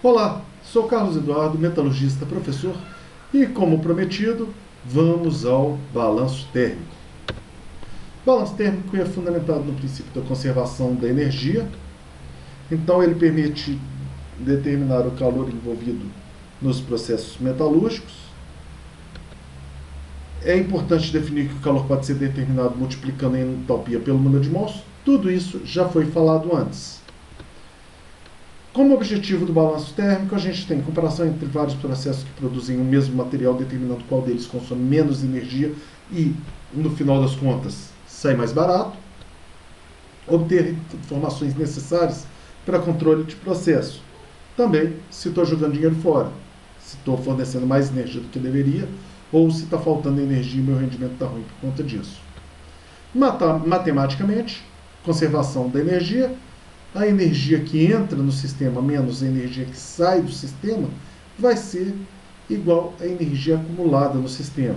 Olá, sou Carlos Eduardo, metalurgista professor, e como prometido, vamos ao balanço térmico. O balanço térmico é fundamentado no princípio da conservação da energia, então ele permite determinar o calor envolvido nos processos metalúrgicos. É importante definir que o calor pode ser determinado multiplicando a entalpia pelo número de mols. Tudo isso já foi falado antes. Como objetivo do balanço térmico, a gente tem comparação entre vários processos que produzem o mesmo material, determinando qual deles consome menos energia e, no final das contas, sai mais barato. Obter informações necessárias para controle de processo. Também se estou jogando dinheiro fora, se estou fornecendo mais energia do que deveria, ou se está faltando energia e meu rendimento está ruim por conta disso. Matematicamente, conservação da energia. A energia que entra no sistema menos a energia que sai do sistema vai ser igual à energia acumulada no sistema.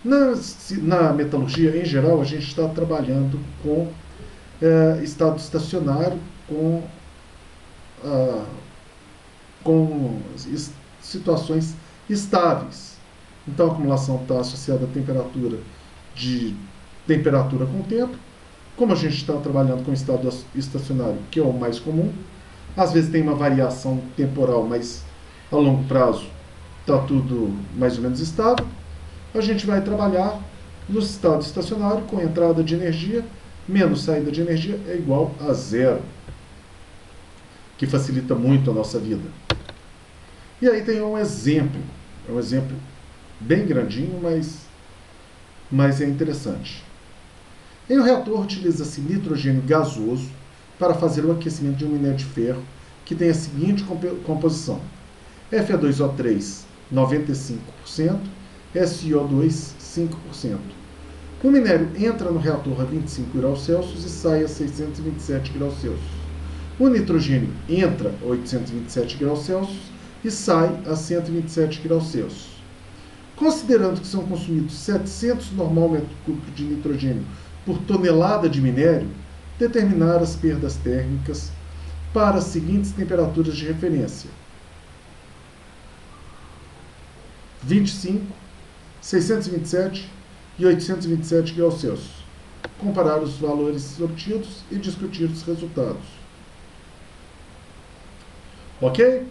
Na metalurgia, em geral, a gente está trabalhando com estado estacionário, com situações estáveis. Então, a acumulação está associada à temperatura com o tempo. Como a gente está trabalhando com estado estacionário, que é o mais comum, às vezes tem uma variação temporal, mas a longo prazo está tudo mais ou menos estável. A gente vai trabalhar no estado estacionário com entrada de energia menos saída de energia é igual a zero, que facilita muito a nossa vida. E aí tem um exemplo bem grandinho, mas é interessante. Em um reator utiliza-se nitrogênio gasoso para fazer o aquecimento de um minério de ferro que tem a seguinte composição: Fe2O3 95%, SiO2 5%. O minério entra no reator a 25 graus Celsius e sai a 627 graus Celsius. O nitrogênio entra a 827 graus Celsius e sai a 127 graus Celsius. Considerando que são consumidos 700 normal metro cúbico de nitrogênio por tonelada de minério, determinar as perdas térmicas para as seguintes temperaturas de referência: 25, 627 e 827 graus Celsius. Comparar os valores obtidos e discutir os resultados. Ok?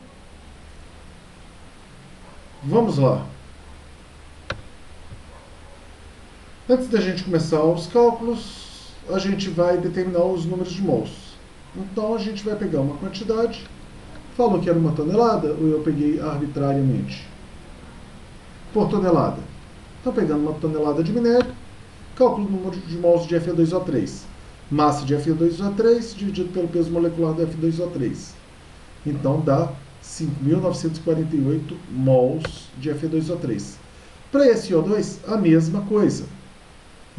Vamos lá. Antes da gente começar os cálculos, a gente vai determinar os números de mols. Então a gente vai pegar uma quantidade, falou que era 1 tonelada, ou eu peguei arbitrariamente, por tonelada. Então pegando 1 tonelada de minério, cálculo o número de mols de Fe2O3. Massa de Fe2O3 dividido pelo peso molecular do Fe2O3. Então dá 5.948 mols de Fe2O3. Para SiO2, a mesma coisa.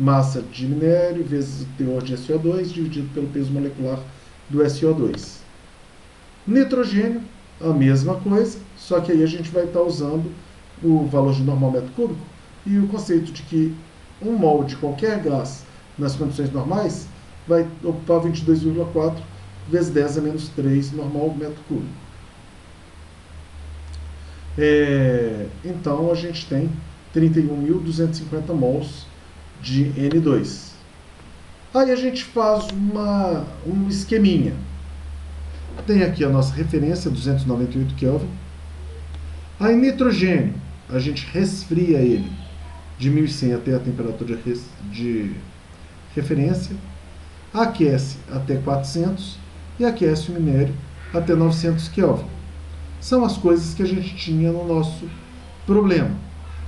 Massa de minério vezes o teor de SiO2 dividido pelo peso molecular do SiO2. Nitrogênio, a mesma coisa, só que aí a gente vai estar usando o valor de normal metro cúbico e o conceito de que 1 mol de qualquer gás nas condições normais vai ocupar 22,4 vezes 10 a menos 3 normal metro cúbico. Então a gente tem 31.250 mols de N2. Aí a gente faz um esqueminha. Tem aqui a nossa referência, 298 Kelvin. Aí nitrogênio, a gente resfria ele de 1100 até a temperatura de referência, aquece até 400 e aquece o minério até 900 Kelvin. São as coisas que a gente tinha no nosso problema,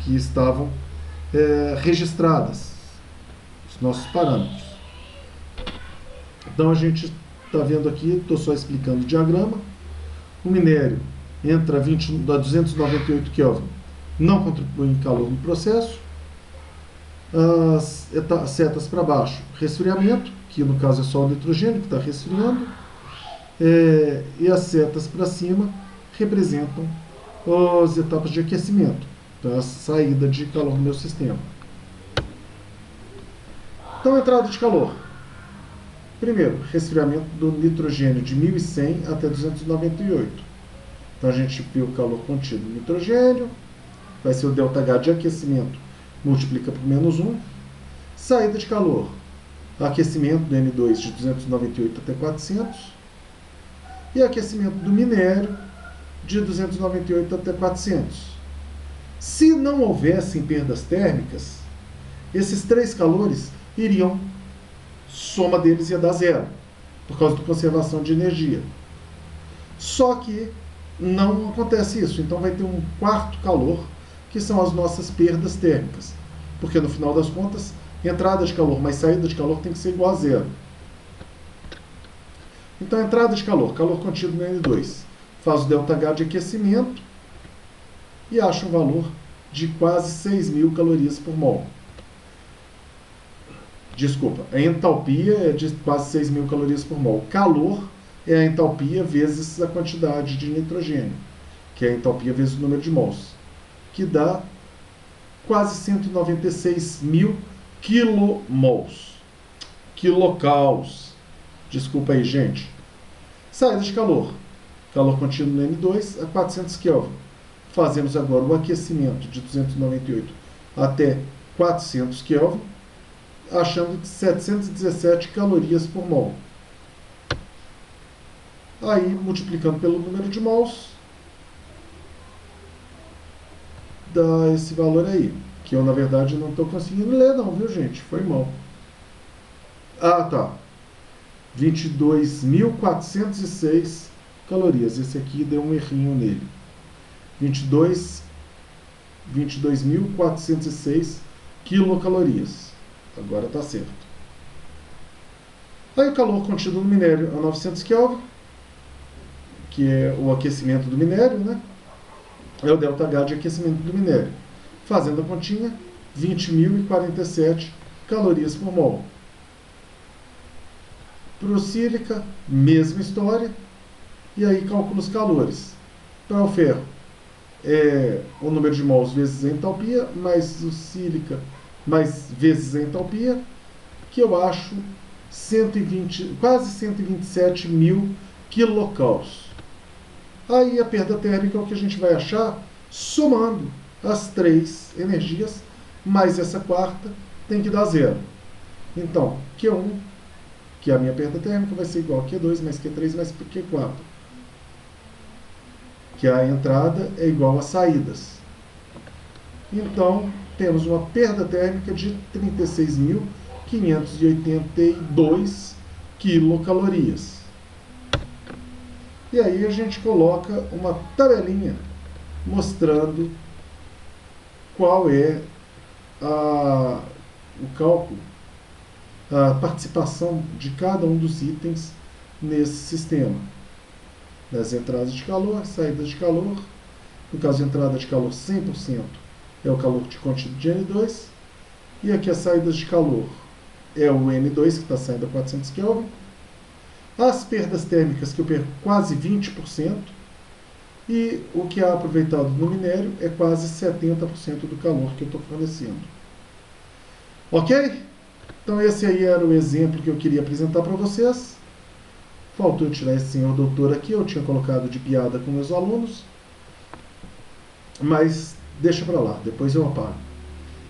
que estavam registradas, os nossos parâmetros. Então a gente está vendo aqui, estou só explicando o diagrama. O minério entra a 298 Kelvin, não contribui em calor no processo. As setas para baixo, resfriamento, que no caso é só o nitrogênio que está resfriando, e as setas para cima representam as etapas de aquecimento, então a saída de calor no meu sistema. Então, entrada de calor. Primeiro, resfriamento do nitrogênio de 1100 até 298. Então a gente viu o calor contido no nitrogênio, vai ser o ΔH de aquecimento, multiplica por -1. Saída de calor, aquecimento do N2 de 298 até 400, e aquecimento do minério de 298 até 400. Se não houvessem perdas térmicas, esses três calores iriam, soma deles ia dar zero, por causa da conservação de energia. Só que não acontece isso, então vai ter um quarto calor, que são as nossas perdas térmicas, porque no final das contas, entrada de calor mais saída de calor tem que ser igual a zero. Então, entrada de calor, calor contido no N2, faz o ΔH de aquecimento e acha um valor de quase 6.000 calorias por mol. Desculpa, a entalpia é de quase 6.000 calorias por mol. Calor é a entalpia vezes a quantidade de nitrogênio, que é a entalpia vezes o número de mols, que dá quase 196.000 quilomols. Quilocauls. Desculpa aí, gente. Saída de calor. Calor contido no N2 a 400 Kelvin. Fazemos agora o aquecimento de 298 até 400 Kelvin, achando de 717 calorias por mol. Aí, multiplicando pelo número de mols, dá esse valor aí, que eu, na verdade, não estou conseguindo ler não, viu, gente? Foi mal. Ah, tá. 22.406 calorias. Esse aqui deu um errinho nele. 22.406 quilocalorias. Agora está certo. Aí o calor contido no minério a 900 Kelvin, que é o aquecimento do minério, né? É o ΔH de aquecimento do minério. Fazendo a continha, 20.047 calorias por mol. Para o sílica, mesma história. E aí calculo os calores. Para o ferro, é o número de mols vezes a entalpia, mais o sílica, mais vezes a entalpia, que eu acho 120, quase 127.000 quilocauls. Aí a perda térmica é o que a gente vai achar somando as três energias, mais essa quarta tem que dar zero. Então, Q1, que é a minha perda térmica, vai ser igual a Q2 mais Q3 mais Q4. Que a entrada é igual a saídas. Então, temos uma perda térmica de 36.582 quilocalorias. E aí a gente coloca uma tabelinha mostrando qual é o cálculo, a participação de cada um dos itens nesse sistema. Das entradas de calor, saídas de calor. No caso de entrada de calor, 100% é o calor contido de N2. E aqui as saídas de calor é o N2, que está saindo a 400 Kelvin. As perdas térmicas, que eu perco quase 20%. E o que é aproveitado no minério é quase 70% do calor que eu estou fornecendo. Ok? Então esse aí era o exemplo que eu queria apresentar para vocês. Faltou eu tirar esse senhor doutor aqui, eu tinha colocado de piada com meus alunos. Mas deixa para lá, depois eu apago.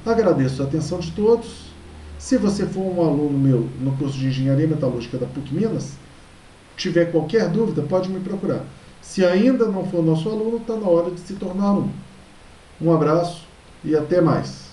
Agradeço a atenção de todos. Se você for um aluno meu no curso de Engenharia Metalúrgica da PUC Minas, tiver qualquer dúvida, pode me procurar. Se ainda não for nosso aluno, está na hora de se tornar um. Um abraço e até mais.